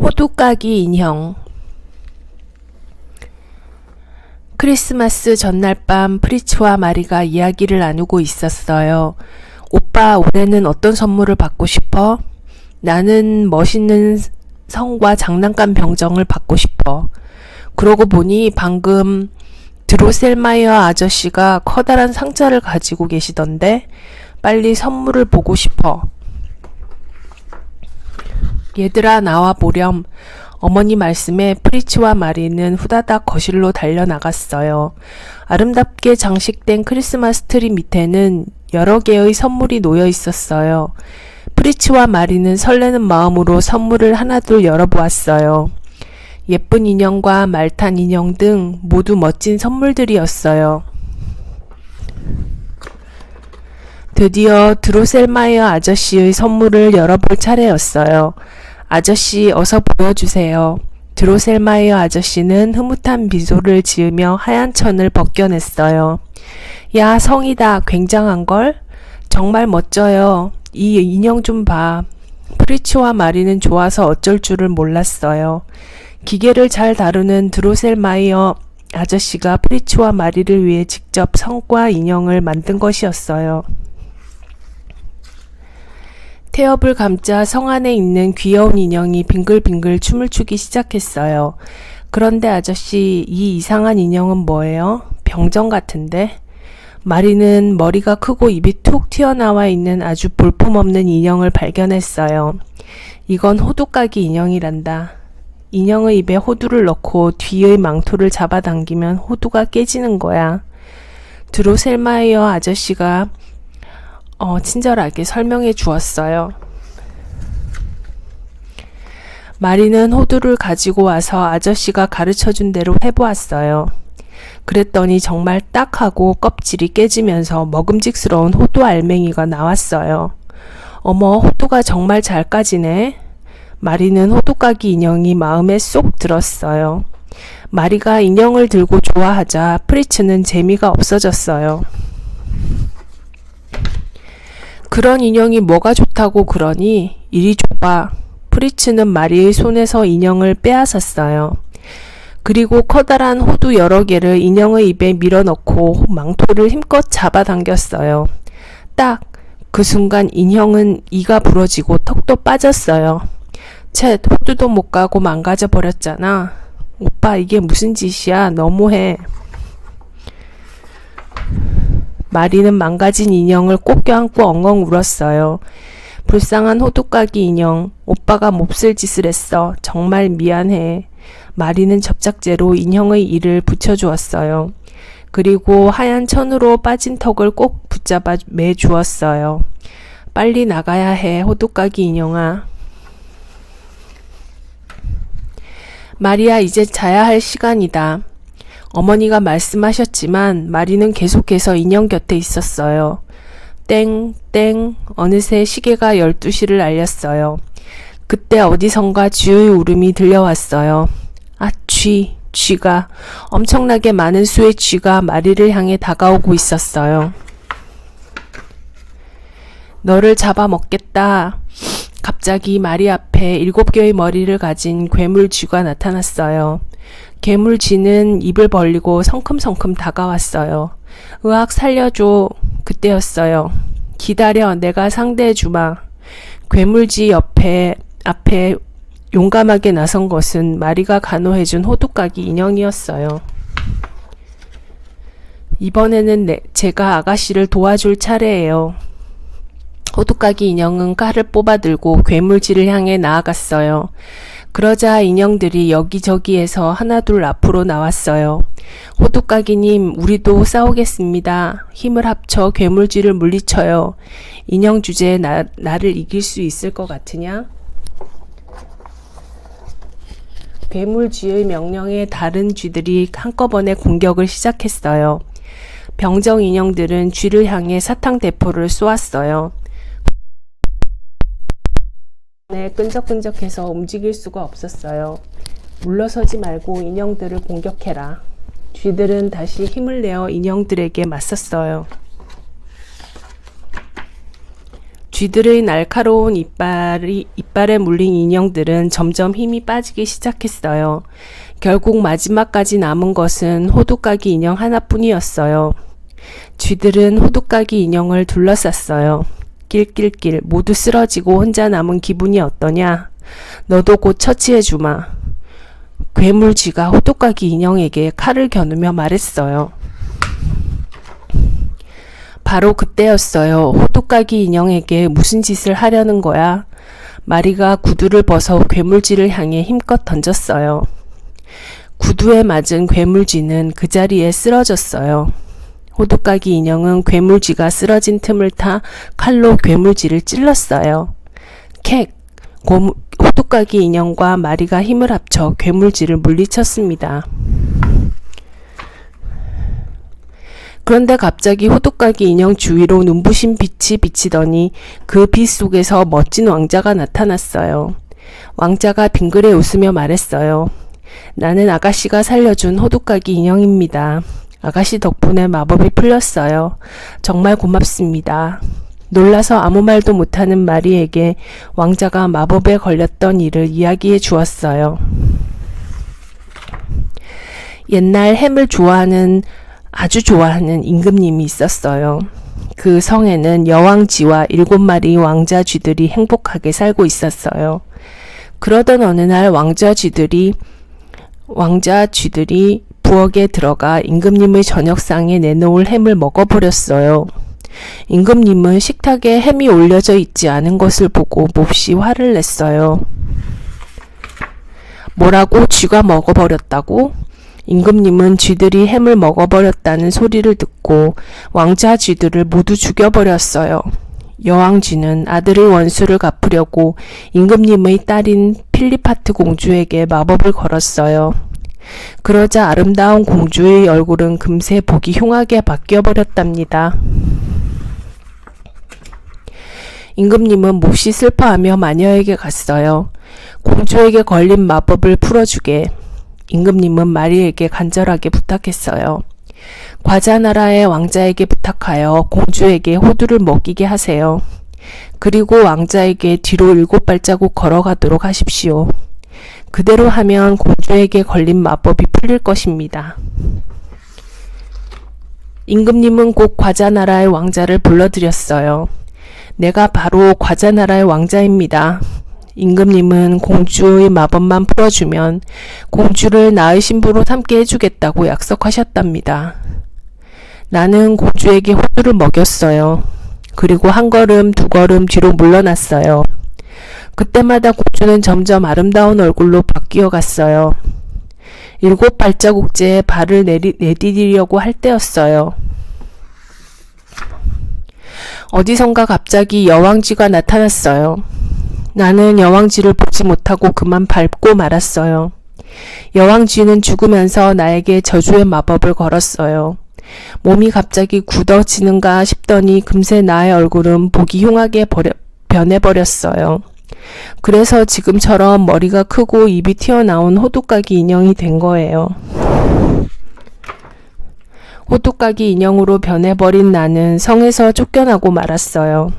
호두까기 인형. 크리스마스 전날 밤 프리츠와 마리가 이야기를 나누고 있었어요. 오빠, 올해는 어떤 선물을 받고 싶어? 나는 멋있는 성과 장난감 병정을 받고 싶어. 그러고 보니 방금 드로셀마이어 아저씨가 커다란 상자를 가지고 계시던데 빨리 선물을 보고 싶어. 얘들아, 나와 보렴. 어머니 말씀에 프리츠와 마리는 후다닥 거실로 달려나갔어요. 아름답게 장식된 크리스마스 트리 밑에는 여러 개의 선물이 놓여 있었어요. 프리츠와 마리는 설레는 마음으로 선물을 하나둘 열어보았어요. 예쁜 인형과 말탄 인형 등 모두 멋진 선물들이었어요. 드디어 드로셀마이어 아저씨의 선물을 열어볼 차례였어요. 아저씨, 어서 보여주세요. 드로셀마이어 아저씨는 흐뭇한 미소를 지으며 하얀 천을 벗겨냈어요. 야, 성이다. 굉장한걸? 정말 멋져요. 이 인형 좀 봐. 프리츠와 마리는 좋아서 어쩔 줄을 몰랐어요. 기계를 잘 다루는 드로셀마이어 아저씨가 프리츠와 마리를 위해 직접 성과 인형을 만든 것이었어요. 태엽을 감자 성 안에 있는 귀여운 인형이 빙글빙글 춤을 추기 시작했어요. 그런데 아저씨, 이 이상한 인형은 뭐예요? 병정 같은데? 마리는 머리가 크고 입이 툭 튀어나와 있는 아주 볼품없는 인형을 발견했어요. 이건 호두까기 인형이란다. 인형의 입에 호두를 넣고 뒤의 망토를 잡아당기면 호두가 깨지는 거야. 드로셀마이어 아저씨가 친절하게 설명해 주었어요. 마리는 호두를 가지고 와서 아저씨가 가르쳐준 대로 해보았어요. 그랬더니 정말 딱 하고 껍질이 깨지면서 먹음직스러운 호두 알맹이가 나왔어요. 어머, 호두가 정말 잘 까지네. 마리는 호두까기 인형이 마음에 쏙 들었어요. 마리가 인형을 들고 좋아하자 프리츠는 재미가 없어졌어요. 그런 인형이 뭐가 좋다고 그러니? 이리 줘봐. 프리츠는 마리의 손에서 인형을 빼앗았어요. 그리고 커다란 호두 여러 개를 인형의 입에 밀어넣고 망토를 힘껏 잡아당겼어요. 딱 그 순간 인형은 이가 부러지고 턱도 빠졌어요. 쳇, 호두도 못 가고 망가져 버렸잖아. 오빠, 이게 무슨 짓이야? 너무해. 마리는 망가진 인형을 꼭 껴안고 엉엉 울었어요. 불쌍한 호두까기 인형, 오빠가 몹쓸 짓을 했어. 정말 미안해. 마리는 접착제로 인형의 이를 붙여주었어요. 그리고 하얀 천으로 빠진 턱을 꼭 붙잡아 매주었어요. 빨리 나가야 해, 호두까기 인형아. 마리야, 이제 자야 할 시간이다. 어머니가 말씀하셨지만 마리는 계속해서 인형 곁에 있었어요. 땡, 땡, 어느새 시계가 12시를 알렸어요. 그때 어디선가 쥐의 울음이 들려왔어요. 아, 쥐가, 엄청나게 많은 수의 쥐가 마리를 향해 다가오고 있었어요. 너를 잡아먹겠다. 갑자기 마리 앞에 7개의 머리를 가진 괴물쥐가 나타났어요. 괴물쥐는 입을 벌리고 성큼성큼 다가왔어요. 으악, 살려줘. 그때였어요. 기다려, 내가 상대해주마. 괴물쥐 앞에 용감하게 나선 것은 마리가 간호해준 호두까기 인형이었어요. 이번에는 제가 아가씨를 도와줄 차례예요. 호두까기 인형은 칼을 뽑아들고 괴물쥐를 향해 나아갔어요. 그러자 인형들이 여기저기에서 하나둘 앞으로 나왔어요. 호두까기님, 우리도 싸우겠습니다. 힘을 합쳐 괴물쥐를 물리쳐요. 인형 주제에 나를 이길 수 있을 것 같으냐? 괴물쥐의 명령에 다른 쥐들이 한꺼번에 공격을 시작했어요. 병정 인형들은 쥐를 향해 사탕대포를 쏘았어요. 끈적끈적해서 움직일 수가 없었어요. 물러서지 말고 인형들을 공격해라. 쥐들은 다시 힘을 내어 인형들에게 맞섰어요. 쥐들의 날카로운 이빨에 물린 인형들은 점점 힘이 빠지기 시작했어요. 결국 마지막까지 남은 것은 호두까기 인형 하나뿐이었어요. 쥐들은 호두까기 인형을 둘러쌌어요. 낄낄낄 모두 쓰러지고 혼자 남은 기분이 어떠냐? 너도 곧 처치해주마. 괴물쥐가 호두까기 인형에게 칼을 겨누며 말했어요. 바로 그때였어요. 호두까기 인형에게 무슨 짓을 하려는 거야? 마리가 구두를 벗어 괴물쥐를 향해 힘껏 던졌어요. 구두에 맞은 괴물쥐는 그 자리에 쓰러졌어요. 호두까기 인형은 괴물쥐가 쓰러진 틈을 타 칼로 괴물쥐를 찔렀어요. 캑! 호두까기 인형과 마리가 힘을 합쳐 괴물쥐를 물리쳤습니다. 그런데 갑자기 호두까기 인형 주위로 눈부신 빛이 비치더니 그 빛 속에서 멋진 왕자가 나타났어요. 왕자가 빙그레 웃으며 말했어요. 나는 아가씨가 살려준 호두까기 인형입니다. 아가씨 덕분에 마법이 풀렸어요. 정말 고맙습니다. 놀라서 아무 말도 못하는 마리에게 왕자가 마법에 걸렸던 일을 이야기해 주었어요. 옛날 햄을 아주 좋아하는 임금님이 있었어요. 그 성에는 여왕쥐와 7마리 왕자 쥐들이 행복하게 살고 있었어요. 그러던 어느 날 왕자 쥐들이 부엌에 들어가 임금님의 저녁상에 내놓을 햄을 먹어버렸어요. 임금님은 식탁에 햄이 올려져 있지 않은 것을 보고 몹시 화를 냈어요. 뭐라고? 쥐가 먹어버렸다고? 임금님은 쥐들이 햄을 먹어버렸다는 소리를 듣고 왕자 쥐들을 모두 죽여버렸어요. 여왕쥐는 아들의 원수를 갚으려고 임금님의 딸인 필리파트 공주에게 마법을 걸었어요. 그러자 아름다운 공주의 얼굴은 금세 보기 흉하게 바뀌어버렸답니다. 임금님은 몹시 슬퍼하며 마녀에게 갔어요. 공주에게 걸린 마법을 풀어주게. 임금님은 마리에게 간절하게 부탁했어요. 과자나라의 왕자에게 부탁하여 공주에게 호두를 먹이게 하세요. 그리고 왕자에게 뒤로 7발자국 걸어가도록 하십시오. 그대로 하면 공주에게 걸린 마법이 풀릴 것입니다. 임금님은 곧 과자나라의 왕자를 불러들였어요. 내가 바로 과자나라의 왕자입니다. 임금님은 공주의 마법만 풀어주면 공주를 나의 신부로 삼게 해주겠다고 약속하셨답니다. 나는 공주에게 호두를 먹였어요. 그리고 한 걸음, 두 걸음 뒤로 물러났어요. 그때마다 공주는 점점 아름다운 얼굴로 바뀌어 갔어요. 7발자국째 발을 내디디려고 할 때였어요. 어디선가 갑자기 여왕쥐가 나타났어요. 나는 여왕쥐를 보지 못하고 그만 밟고 말았어요. 여왕쥐는 죽으면서 나에게 저주의 마법을 걸었어요. 몸이 갑자기 굳어지는가 싶더니 금세 나의 얼굴은 보기 흉하게 변해버렸어요. 그래서 지금처럼 머리가 크고 입이 튀어나온 호두까기 인형이 된 거예요. 호두까기 인형으로 변해버린 나는 성에서 쫓겨나고 말았어요.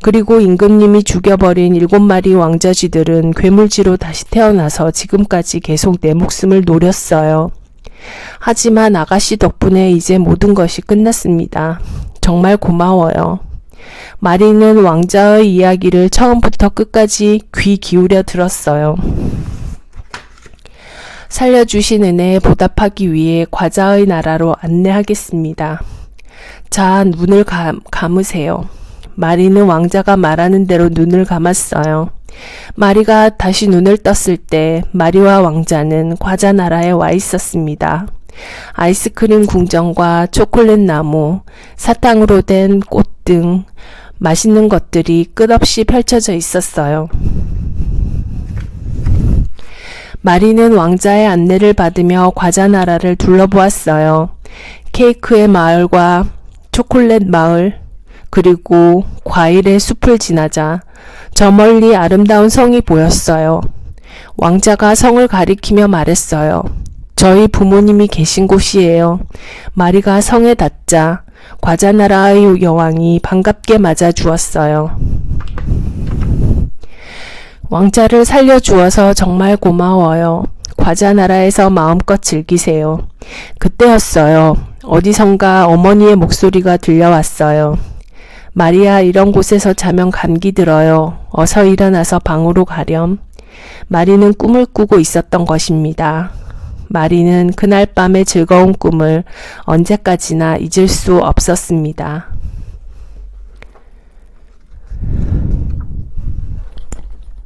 그리고 임금님이 죽여버린 7마리 왕자쥐들은 괴물쥐로 다시 태어나서 지금까지 계속 내 목숨을 노렸어요. 하지만 아가씨 덕분에 이제 모든 것이 끝났습니다. 정말 고마워요. 마리는 왕자의 이야기를 처음부터 끝까지 귀 기울여 들었어요. 살려주신 은혜에 보답하기 위해 과자의 나라로 안내하겠습니다. 자, 눈을 감으세요. 마리는 왕자가 말하는 대로 눈을 감았어요. 마리가 다시 눈을 떴을 때 마리와 왕자는 과자 나라에 와 있었습니다. 아이스크림 궁전과 초콜릿 나무, 사탕으로 된 꽃 등 맛있는 것들이 끝없이 펼쳐져 있었어요. 마리는 왕자의 안내를 받으며 과자 나라를 둘러보았어요. 케이크의 마을과 초콜릿 마을, 그리고 과일의 숲을 지나자 저 멀리 아름다운 성이 보였어요. 왕자가 성을 가리키며 말했어요. 저희 부모님이 계신 곳이에요. 마리가 성에 닿자 과자나라의 여왕이 반갑게 맞아 주었어요. 왕자를 살려주어서 정말 고마워요. 과자나라에서 마음껏 즐기세요. 그때였어요. 어디선가 어머니의 목소리가 들려왔어요. 마리아, 이런 곳에서 자면 감기 들어요. 어서 일어나서 방으로 가렴. 마리는 꿈을 꾸고 있었던 것입니다. 마리는 그날 밤의 즐거운 꿈을 언제까지나 잊을 수 없었습니다.